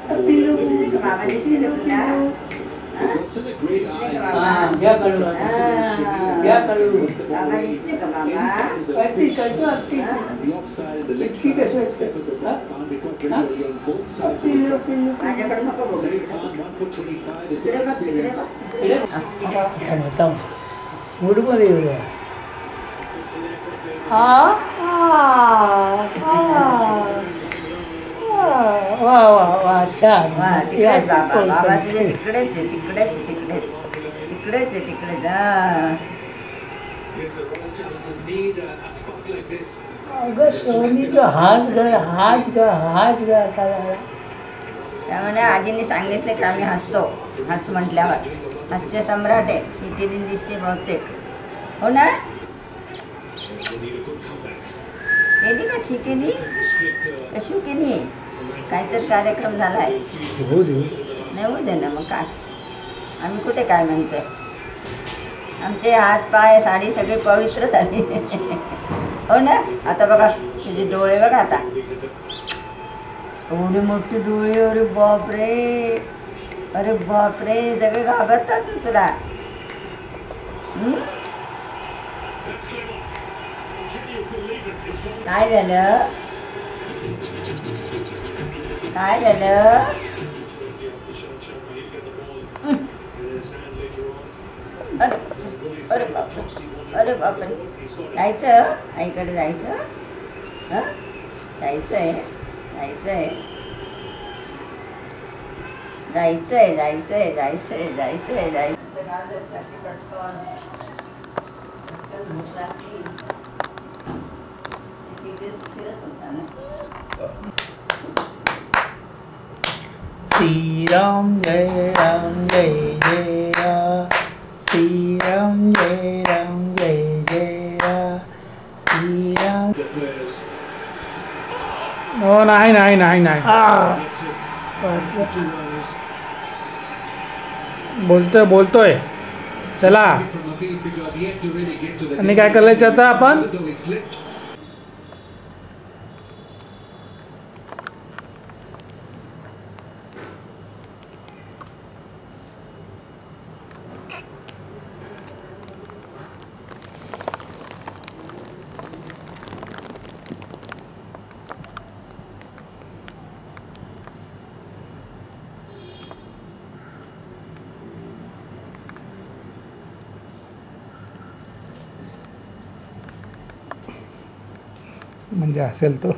दिसले का बाबा? दिसले का तुला? दिसले का बाबा? बाबा दिसले का बाबा? माझ्याकडे नको बघू. इकडे बघ, तिकडे बघ. मूडमध्ये येऊया. वा वा वा छान. वा, तिकडेच बाबा. बाबा तुझे तिकडेच आहे, तिकडेच आहे, तिकडेच तिकडेच आहे, तिकडेच. अगं सोनी तो हाच ग आता. त्यामुळे आजीने सांगितले का आम्ही हसतो. हस म्हटल्यावर हास्य सम्राट आहे. शिकेली दिसते बहुतेक. हो ना? केली का शिकेली? कशी केली? काहीतरी कार्यक्रम झालाय. नाही होऊ दे ना, मग काय. आम्ही कुठे काय म्हणतोय. आमचे हात पाय साडी सगळे पवित्र झाली. हो ना? आता बघा तुझे डोळे बघा आता. एवढे मोठे डोळे. अरे बापरे, अरे बापरे, सगळे घाबरतात ना तुला. काय झालं? काय झालं? अरे अरे बापरे, अरे बापरे. जायचं आईकडे जायचं. हां, जायचं आहे, जायचं आहे, जायचं आहे, जायचं आहे, जायचं आहे, जायचं आहे, जायचं. श्री राम जय जय राम. श्री राम जय जय राम. श्री राम. हो, नाही नाही नाही नाही. बोलतोय चला. आणि काय करायचं आता आपण? म्हणजे असेल तो